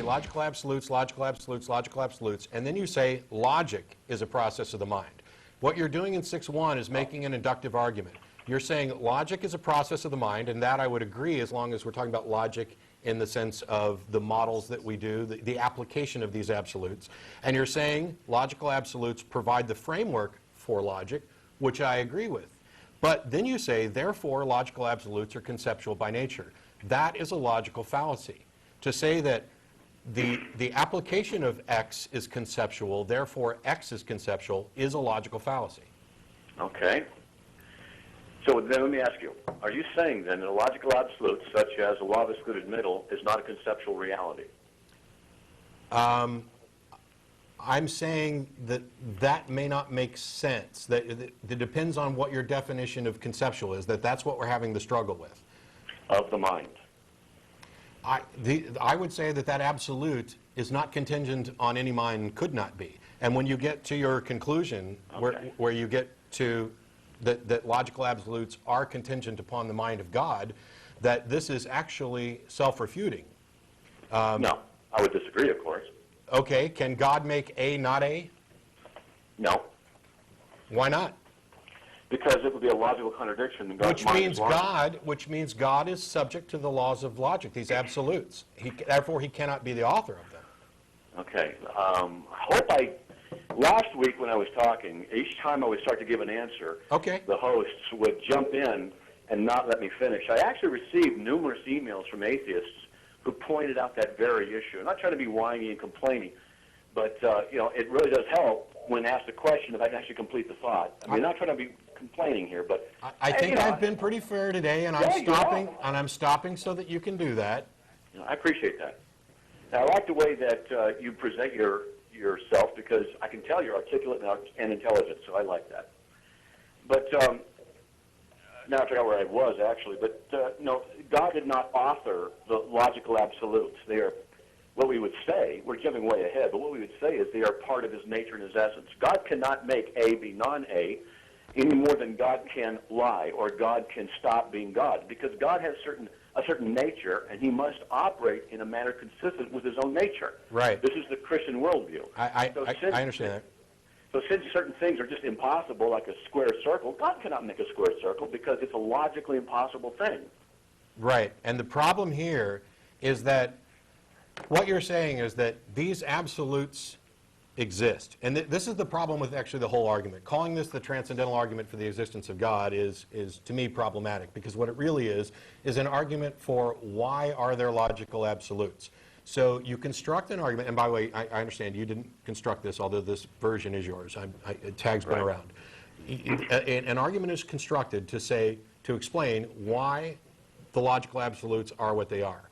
logical absolutes, logical absolutes, logical absolutes, and then you say logic is a process of the mind. What you're doing in 6.1 is making an inductive argument. You're saying logic is a process of the mind, and that I would agree as long as we're talking about logic in the sense of the models that we do, the application of these absolutes. And you're saying logical absolutes provide the framework for logic, which I agree with. But then you say, therefore, logical absolutes are conceptual by nature. That is a logical fallacy. To say that the application of X is conceptual, therefore X is conceptual, is a logical fallacy. Okay. So then let me ask you, are you saying then that a logical absolute, such as the law of excluded middle, is not a conceptual reality? I'm saying that that may not make sense. That it depends on what your definition of conceptual is, that's what we're having the struggle with. Of the mind. I would say that absolute is not contingent on any mind, could not be. And when you get to your conclusion, okay, where you get to that logical absolutes are contingent upon the mind of God, that this is actually self-refuting. No, I would disagree, of course. Okay, can God make A not A? No. Why not? Because it would be a logical contradiction. Which means God is subject to the laws of logic, these absolutes. Therefore, he cannot be the author of them. Okay. Last week when I was talking, each time I would start to give an answer, okay, the hosts would jump in and not let me finish. I actually received numerous emails from atheists who pointed out that very issue. I'm not trying to be whiny and complaining, but it really does help when asked a question if I can actually complete the thought. I mean, I'm not trying to be complaining here, but I think I've been pretty fair today, and I'm stopping so that you can do that. I appreciate that. Now, I like the way that you present yourself, because I can tell you're articulate and intelligent, so I like that. But now I forgot where I was actually. But no, God did not author the logical absolutes. They are what we would say. We're jumping way ahead, but what we would say is they are part of His nature and His essence. God cannot make A be non-A any more than God can lie or God can stop being God, because God has a certain nature, and He must operate in a manner consistent with His own nature. Right. This is the Christian worldview. I understand that. So since certain things are just impossible, like a square circle, God cannot make a square circle because it's a logically impossible thing. Right. And the problem here is that what you're saying is that these absolutes exist. And this is the problem with actually the whole argument. Calling this the transcendental argument for the existence of God is to me problematic, because what it really is an argument for why are there logical absolutes. So you construct an argument, and by the way, I understand you didn't construct this, although this version is yours. Tag's been around. An argument is constructed to explain why the logical absolutes are what they are.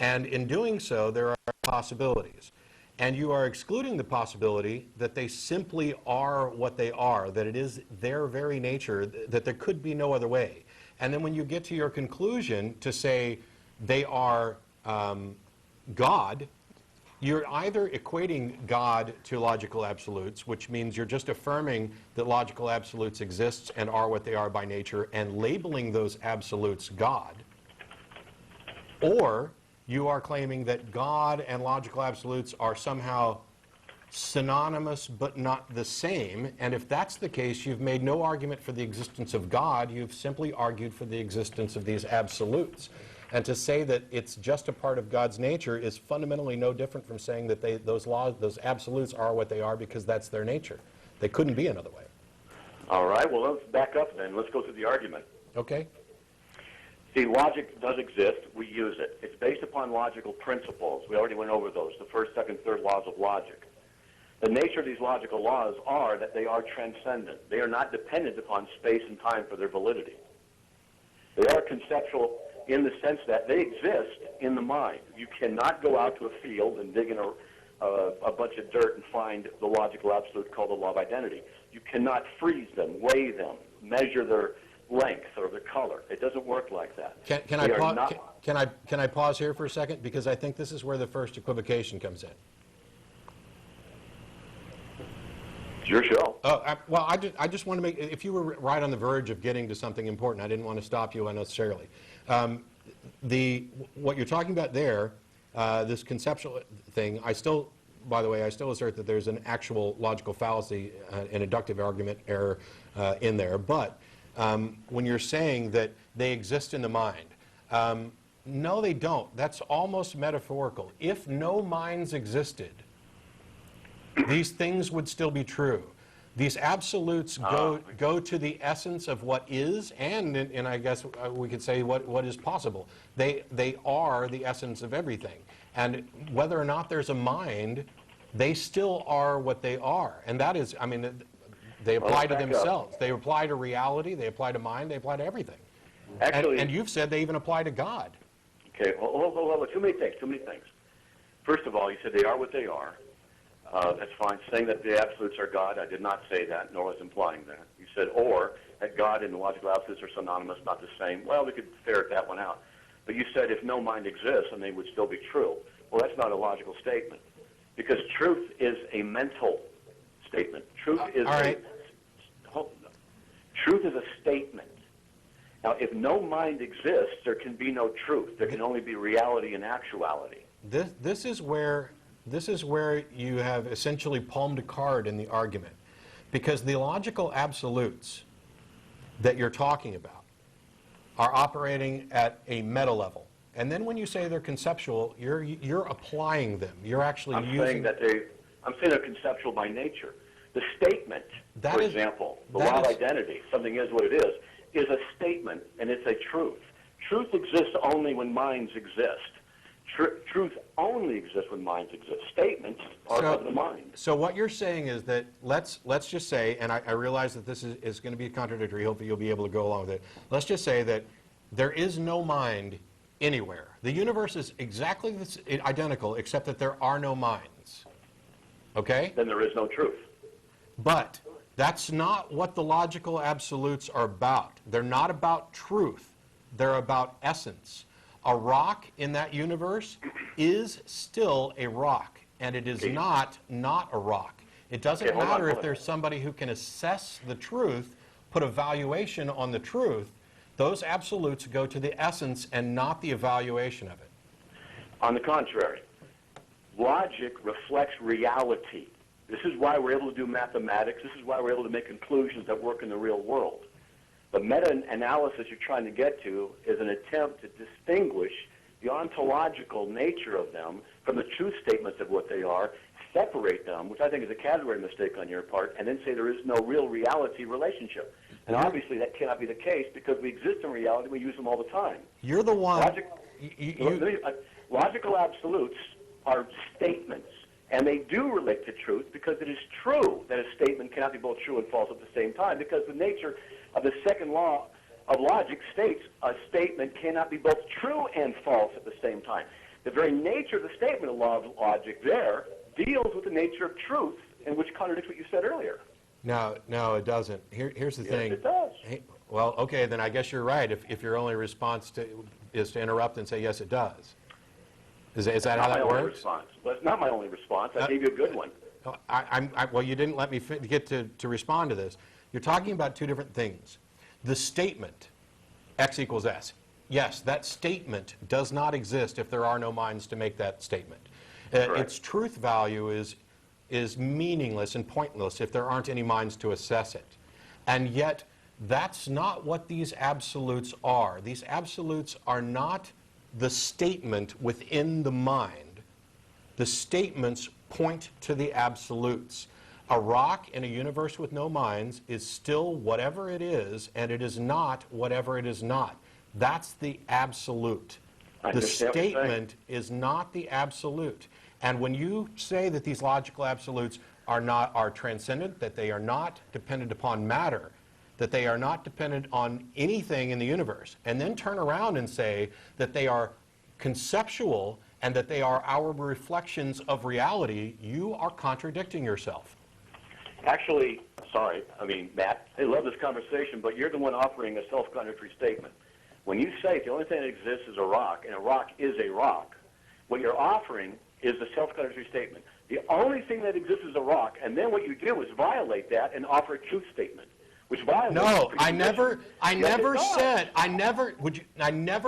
And in doing so, there are possibilities. And you are excluding the possibility that they simply are what they are, that it is their very nature, that there could be no other way. And then when you get to your conclusion to say they are God, you're either equating God to logical absolutes, which means you're just affirming that logical absolutes exist and are what they are by nature and labeling those absolutes God, or you are claiming that God and logical absolutes are somehow synonymous but not the same, and if that's the case, you've made no argument for the existence of God, you've simply argued for the existence of these absolutes. And to say that it's just a part of God's nature is fundamentally no different from saying that those absolutes are what they are because that's their nature. They couldn't be another way. All right, well, let's back up then. Let's go through the argument. Okay. See, logic does exist. We use it. It's based upon logical principles. We already went over those, the first, second, third laws of logic. The nature of these logical laws are that they are transcendent. They are not dependent upon space and time for their validity. They are conceptual in the sense that they exist in the mind. You cannot go out to a field and dig in a bunch of dirt and find the logical absolute called the law of identity. You cannot freeze them, weigh them, measure their length or the color. It doesn't work like that. Can I pause here for a second? Because I think this is where the first equivocation comes in. It's your show. Well, I just want to make, if you were right on the verge of getting to something important, I didn't want to stop you unnecessarily. What you're talking about there this conceptual thing, I still, by the way, I still assert that there's an actual logical fallacy, an inductive argument error in there. But when you're saying that they exist in the mind, no, they don't. That's almost metaphorical. If no minds existed, these things would still be true. These absolutes go to the essence of what is, and I guess we could say what is possible. They are the essence of everything. And whether or not there's a mind, they still are what they are. And that is, I mean, they apply to themselves. They apply to reality, they apply to mind, they apply to everything. Actually, and you've said they even apply to God. Okay, well, too many things. First of all, you said they are what they are. That's fine. Saying that the absolutes are God, I did not say that, nor was implying that. You said, or that God and the logical absolutes are synonymous, not the same. Well, we could ferret that one out. But you said if no mind exists, then they would still be true. Well, that's not a logical statement, because truth is a mental statement. Truth is truth is a statement. Now, if no mind exists, there can be no truth. There can only be reality and actuality. This is where you have essentially palmed a card in the argument, because the logical absolutes that you're talking about are operating at a meta level, and then when you say they're conceptual, you're applying them. You're actually using. I'm saying they're conceptual by nature. The statement, for example, the law of identity, something is what it is a statement, and it's a truth. Truth exists only when minds exist. Truth only exists when minds exist. Statements are of the mind. So what you're saying is that let's just say, and I realize that this is going to be contradictory. Hopefully you'll be able to go along with it. Let's just say that there is no mind anywhere. The universe is exactly identical, except that there are no minds. Okay? Then there is no truth. But that's not what the logical absolutes are about. They're not about truth. They're about essence. A rock in that universe is still a rock, and it is not a rock. It doesn't matter if there's somebody who can assess the truth, put a valuation on the truth. Those absolutes go to the essence and not the evaluation of it. On the contrary, logic reflects reality. This is why we're able to do mathematics. This is why we're able to make conclusions that work in the real world. The meta-analysis you're trying to get to is an attempt to distinguish the ontological nature of them from the truth statements of what they are, separate them, which I think is a category mistake on your part, and then say there is no real reality relationship. And obviously that cannot be the case, because we exist in reality, we use them all the time. You're the one... Logical absolutes are statements, and they do relate to truth, because it is true that a statement cannot be both true and false at the same time, because the nature of the second law of logic states a statement cannot be both true and false at the same time. The very nature of the statement of law of logic there deals with the nature of truth, and which contradicts what you said earlier. No, it doesn't. Here's the thing. Yes, it does. Hey, well, okay, then I guess you're right if your only response is to interrupt and say, yes, it does. Is that how that works? Response. But it's not my only response. I gave you a good one. Well, you didn't let me get to respond to this. You're talking about two different things. The statement, X equals S. Yes, that statement does not exist if there are no minds to make that statement. Its truth value is meaningless and pointless if there aren't any minds to assess it. And yet, that's not what these absolutes are. These absolutes are not the statement within the mind. The statements point to the absolutes. A rock in a universe with no minds is still whatever it is, and it is not whatever it is not. That's the absolute. The statement is not the absolute. And when you say that these logical absolutes are transcendent, that they are not dependent upon matter, that they are not dependent on anything in the universe, and then turn around and say that they are conceptual and that they are our reflections of reality, you are contradicting yourself. Actually, Matt, I love this conversation, but you're the one offering a self-contradictory statement. When you say the only thing that exists is a rock, and a rock is a rock, what you're offering is a self-contradictory statement. The only thing that exists is a rock, and then what you do is violate that and offer a truth statement, which violates... No, I never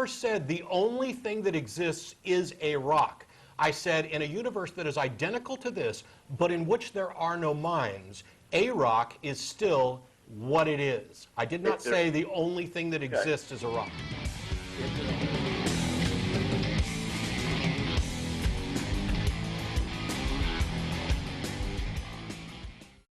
said the only thing that exists is a rock. I said in a universe that is identical to this, but in which there are no minds, a rock is still what it is. I did not say the only thing that exists is a rock.